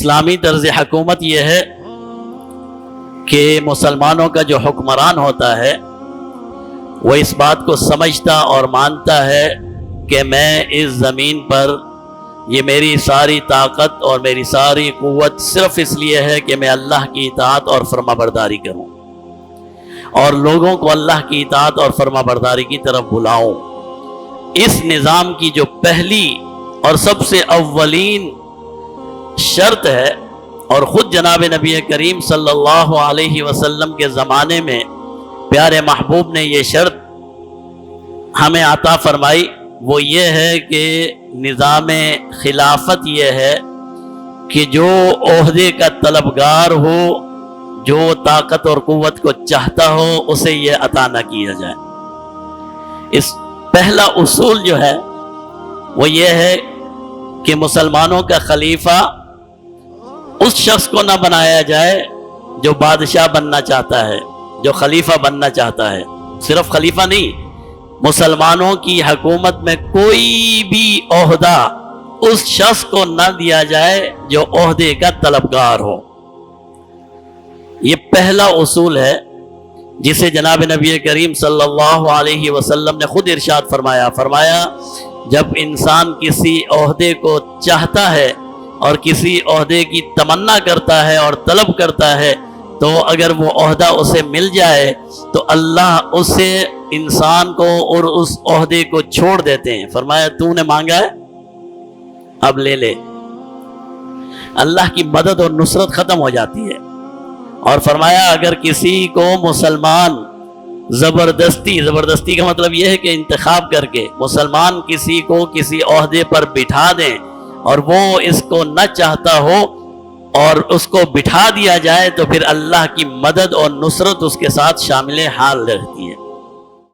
اسلامی طرز حکومت یہ ہے کہ مسلمانوں کا جو حکمران ہوتا ہے وہ اس بات کو سمجھتا اور مانتا ہے کہ میں اس زمین پر یہ میری ساری طاقت اور میری ساری قوت صرف اس لیے ہے کہ میں اللہ کی اطاعت اور فرما برداری کروں اور لوگوں کو اللہ کی اطاعت اور فرما برداری کی طرف بلاؤں۔ اس نظام کی جو پہلی اور سب سے اولین شرط ہے، اور خود جناب نبی کریم صلی اللہ علیہ وسلم کے زمانے میں پیارے محبوب نے یہ شرط ہمیں عطا فرمائی، وہ یہ ہے کہ نظام خلافت یہ ہے کہ جو عہدے کا طلبگار ہو، جو طاقت اور قوت کو چاہتا ہو، اسے یہ عطا نہ کیا جائے۔ اس پہلا اصول جو ہے وہ یہ ہے کہ مسلمانوں کا خلیفہ اس شخص کو نہ بنایا جائے جو بادشاہ بننا چاہتا ہے، جو خلیفہ بننا چاہتا ہے۔ صرف خلیفہ نہیں، مسلمانوں کی حکومت میں کوئی بھی عہدہ اس شخص کو نہ دیا جائے جو عہدے کا طلبگار ہو۔ یہ پہلا اصول ہے جسے جناب نبی کریم صلی اللہ علیہ وسلم نے خود ارشاد فرمایا جب انسان کسی عہدے کو چاہتا ہے اور کسی عہدے کی تمنا کرتا ہے اور طلب کرتا ہے تو اگر وہ عہدہ اسے مل جائے تو اللہ اسے، انسان کو اور اس عہدے کو چھوڑ دیتے ہیں۔ فرمایا تو نے مانگا ہے اب لے لے۔ اللہ کی مدد اور نصرت ختم ہو جاتی ہے۔ اور فرمایا اگر کسی کو مسلمان زبردستی کا مطلب یہ ہے کہ انتخاب کر کے مسلمان کسی کو کسی عہدے پر بٹھا دیں اور وہ اس کو نہ چاہتا ہو اور اس کو بٹھا دیا جائے تو پھر اللہ کی مدد اور نصرت اس کے ساتھ شامل حال رہتی ہے۔